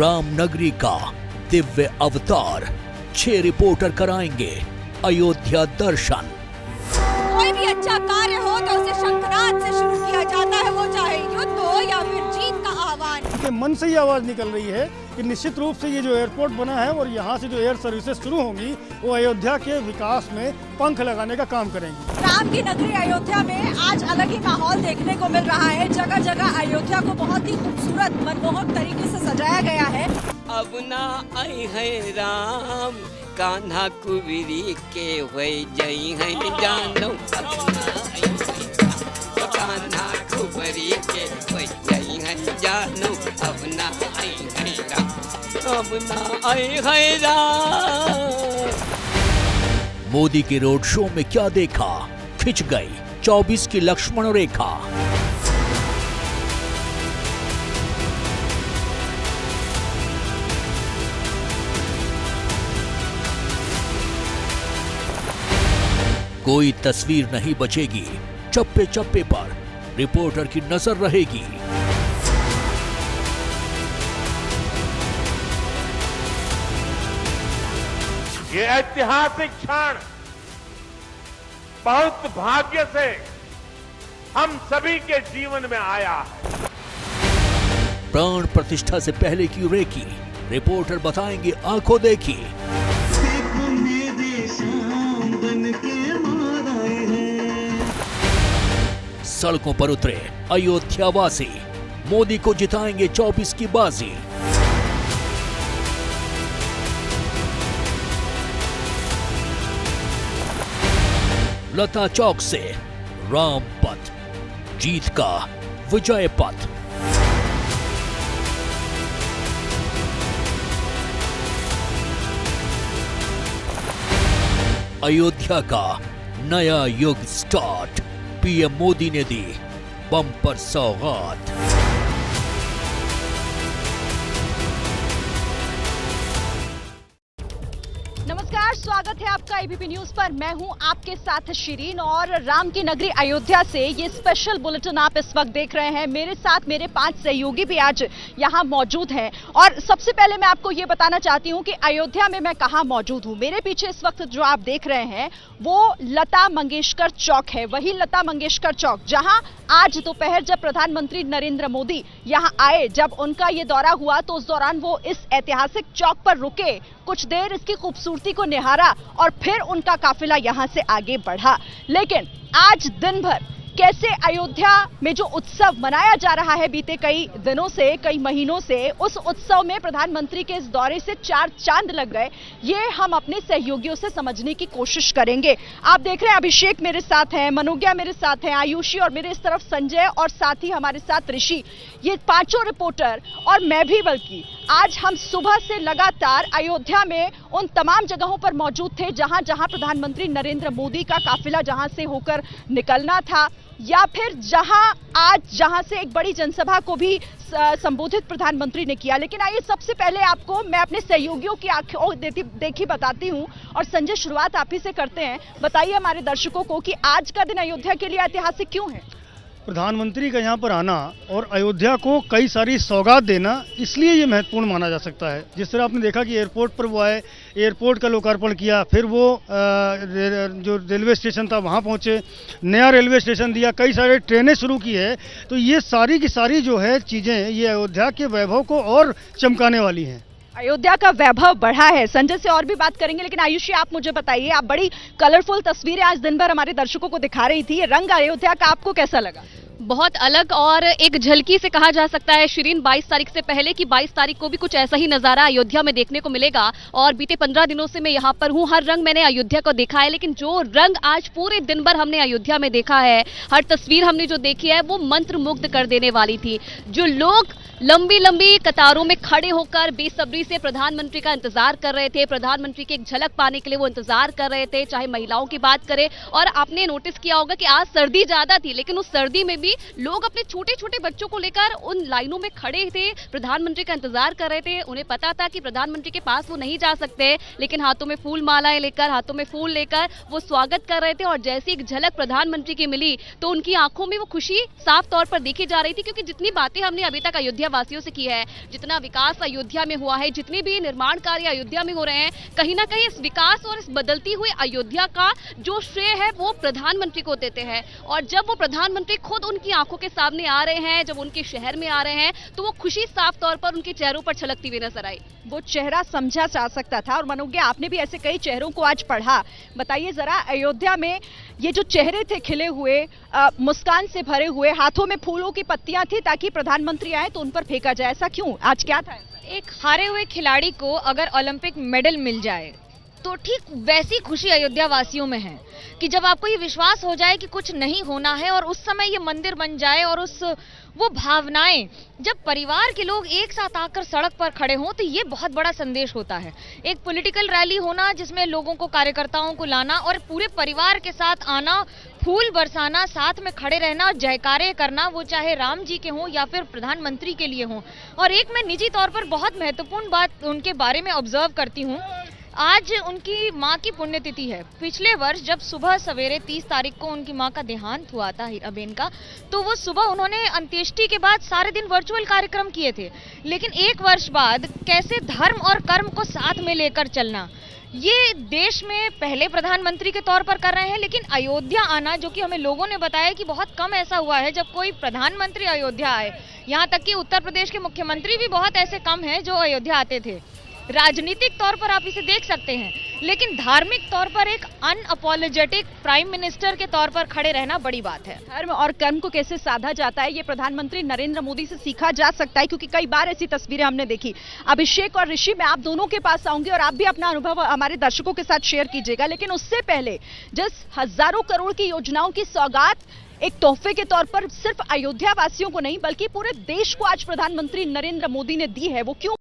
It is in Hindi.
राम नगरी का दिव्य अवतार 6 रिपोर्टर कराएंगे अयोध्या दर्शन। कोई भी अच्छा कार्य हो तो उसे शंखनाद से शुरू किया जाता है, वो चाहे युद्ध हो या फिर जीत का आह्वान। उनके मन से ये आवाज निकल रही है कि निश्चित रूप से ये जो एयरपोर्ट बना है और यहाँ से जो एयर सर्विसेज शुरू होंगी वो अयोध्या के विकास में पंख लगाने का काम करेंगी। राम की नगरी अयोध्या में आज अलग ही माहौल देखने को मिल रहा है। जगह जगह अयोध्या को बहुत ही खूबसूरत मनमोहक तरीके से सजाया गया है। अब ना आई है राम कान्हा कुबरी के हुए जई है जानो। कान्हा कुबरी के हुए जई है जानो। अब ना आई है राम, अब ना आई है राम। मोदी के रोड शो में क्या देखा, खिंच गई 24 की लक्ष्मण रेखा। कोई तस्वीर नहीं बचेगी, चप्पे चप्पे पर रिपोर्टर की नजर रहेगी। ये ऐतिहासिक क्षण बहुत भाग्य से हम सभी के जीवन में आया है। प्राण प्रतिष्ठा से पहले की रेकी रिपोर्टर बताएंगे आंखों देखी। सड़कों पर उतरे अयोध्यावासी, मोदी को जिताएंगे 24 की बाजी। लता चौक से राम पथ, जीत का विजय पथ। अयोध्या का नया युग स्टार्ट, पीएम मोदी ने दी बम्पर सौगात। नमस्कार, स्वागत है आपका एबीपी न्यूज पर। मैं हूं आपके साथ शिरीन और राम की नगरी अयोध्या से ये स्पेशल बुलेटिन आप इस वक्त देख रहे हैं। मेरे साथ मेरे 5 सहयोगी भी आज यहां मौजूद हैं और सबसे पहले मैं आपको ये बताना चाहती हूं कि अयोध्या में मैं कहां मौजूद हूं। मेरे पीछे इस वक्त जो आप देख रहे हैं वो लता मंगेशकर चौक है, वही लता मंगेशकर चौक जहां आज दोपहर जब प्रधानमंत्री नरेंद्र मोदी यहां आए, जब उनका ये दौरा हुआ तो उस दौरान वो इस ऐतिहासिक चौक पर रुके, कुछ देर इसकी खूबसूरती को निहारा और फिर उनका काफिला यहां से आगे बढ़ा। लेकिन आज दिन भर कैसे अयोध्या में जो उत्सव मनाया जा रहा है बीते कई दिनों से, कई महीनों से, उस उत्सव में प्रधानमंत्री के इस दौरे से 4 चांद लग गए, ये हम अपने सहयोगियों से समझने की कोशिश करेंगे। आप देख रहे हैं अभिषेक मेरे साथ हैं, मनोज्ञा मेरे साथ हैं, आयुषी और मेरे इस तरफ संजय और साथ ही हमारे साथ ऋषि, ये 5 रिपोर्टर और मैं भी, बल्कि आज हम सुबह से लगातार अयोध्या में उन तमाम जगहों पर मौजूद थे जहां जहां प्रधानमंत्री नरेंद्र मोदी का काफिला जहां से होकर निकलना था, या फिर जहां से एक बड़ी जनसभा को भी संबोधित प्रधानमंत्री ने किया। लेकिन आइए सबसे पहले आपको मैं अपने सहयोगियों की आंखों देखी बताती हूं और संजय, शुरुआत आप ही से करते हैं। बताइए हमारे दर्शकों को कि आज का दिन अयोध्या के लिए ऐतिहासिक क्यों है? प्रधानमंत्री का यहाँ पर आना और अयोध्या को कई सारी सौगात देना इसलिए ये महत्वपूर्ण माना जा सकता है। जिस तरह आपने देखा कि एयरपोर्ट पर वो आए, एयरपोर्ट का लोकार्पण किया, फिर वो जो रेलवे स्टेशन था वहाँ पहुँचे, नया रेलवे स्टेशन दिया, कई सारे ट्रेनें शुरू की है, तो ये सारी की सारी जो है चीज़ें ये अयोध्या के वैभव को और चमकाने वाली हैं। अयोध्या का वैभव बढ़ा है। संजय से और भी बात करेंगे, लेकिन आयुषी आप मुझे बताइए, आप बड़ी कलरफुल तस्वीरें आज दिन भर हमारे दर्शकों को दिखा रही थी, ये रंग अयोध्या का आपको कैसा लगा? बहुत अलग और एक झलकी से कहा जा सकता है शिरीन 22 तारीख से पहले कि 22 तारीख को भी कुछ ऐसा ही नजारा अयोध्या में देखने को मिलेगा। और बीते 15 दिनों से मैं यहाँ पर हूँ, हर रंग मैंने अयोध्या को देखा है, लेकिन जो रंग आज पूरे दिन भर हमने अयोध्या में देखा है, हर तस्वीर हमने जो देखी है वो मंत्रमुग्ध कर देने वाली थी। जो लोग लंबी लंबी कतारों में खड़े होकर बेसब्री से प्रधानमंत्री का इंतजार कर रहे थे, प्रधानमंत्री की एक झलक पाने के लिए वो इंतजार कर रहे थे, चाहे महिलाओं की बात करें। और आपने नोटिस किया होगा कि आज सर्दी ज्यादा थी, लेकिन उस सर्दी में भी क्योंकि लोग अपने छोटे छोटे बच्चों को लेकर उन लाइनों में खड़े थे, प्रधानमंत्री का इंतजार कर रहे थे। उन्हें पता था कि प्रधानमंत्री के पास वो नहीं जा सकते, लेकिन हाथों में फूल मालाएं लेकर, हाथों में फूल लेकर वो स्वागत कर रहे थे। और जैसे एक झलक प्रधानमंत्री की मिली तो उनकी आंखों में वो खुशी साफ तौर पर देखी जा रही थी, क्योंकि जितनी बातें हमने अभी तक अयोध्या वासियों से की है, जितना विकास अयोध्या में हुआ है, जितने भी निर्माण कार्य अयोध्या में हो रहे हैं, कहीं ना कहीं इस विकास और इस बदलती हुई अयोध्या का जो श्रेय है वो प्रधानमंत्री को देते हैं। और जब वो प्रधानमंत्री खुद उनकी आंखों के सामने आ रहे हैं, जब उनके शहर में आ रहे हैं, तो वो खुशी साफ तौर पर उनके चेहरों पर छलकती हुई नजर आई। वो चेहरा समझा जा सकता था। और मनोज्ञा, आपने भी ऐसे कई चेहरों को आज पढ़ा, बताइए जरा, अयोध्या में ये जो चेहरे थे खिले हुए, मुस्कान से भरे हुए, हाथों में फूलों की पत्तियां थी ताकि प्रधानमंत्री आए तो उन पर फेंका जाए, ऐसा क्यों? आज क्या था? एक हारे हुए खिलाड़ी को अगर ओलंपिक मेडल मिल जाए तो ठीक वैसी खुशी अयोध्या वासियों में है कि जब आपको ये विश्वास हो जाए कि कुछ नहीं होना है और उस समय ये मंदिर बन जाए, और वो भावनाएं जब परिवार के लोग एक साथ आकर सड़क पर खड़े हों तो ये बहुत बड़ा संदेश होता है। एक पॉलिटिकल रैली होना जिसमें लोगों को, कार्यकर्ताओं को लाना और पूरे परिवार के साथ आना, फूल बरसाना, साथ में खड़े रहना, जयकारे करना, वो चाहे राम जी के हों या फिर प्रधानमंत्री के लिए हों। और एक मैं निजी तौर पर बहुत महत्वपूर्ण बात उनके बारे में ऑब्जर्व करती हूँ, आज उनकी मां की पुण्यतिथि है। पिछले वर्ष जब सुबह सवेरे 30 तारीख को उनकी मां का देहांत हुआ था, हीराबेन का, तो वो सुबह उन्होंने अंत्येष्टि के बाद सारे दिन वर्चुअल कार्यक्रम किए थे। लेकिन एक वर्ष बाद कैसे धर्म और कर्म को साथ में लेकर चलना, ये देश में पहले प्रधानमंत्री के तौर पर कर रहे हैं। लेकिन अयोध्या आना, जो कि हमें लोगों ने बताया कि बहुत कम ऐसा हुआ है जब कोई प्रधानमंत्री अयोध्या आए, यहाँ तक कि उत्तर प्रदेश के मुख्यमंत्री भी बहुत ऐसे कम हैं जो अयोध्या आते थे। राजनीतिक तौर पर आप इसे देख सकते हैं, लेकिन धार्मिक तौर पर एक अनअपोलोजेटिक प्राइम मिनिस्टर के तौर पर खड़े रहना बड़ी बात है। धर्म और कर्म को कैसे साधा जाता है, ये प्रधानमंत्री नरेंद्र मोदी से सीखा जा सकता है, क्योंकि कई बार ऐसी तस्वीरें हमने देखी। अभिषेक और ऋषि, मैं आप दोनों के पास आऊंगी और आप भी अपना अनुभव हमारे दर्शकों के साथ शेयर कीजिएगा। लेकिन उससे पहले, जिस हजारों करोड़ की योजनाओं की सौगात एक तोहफे के तौर पर सिर्फ अयोध्या वासियों को नहीं बल्कि पूरे देश को आज प्रधानमंत्री नरेंद्र मोदी ने दी है, वो क्यों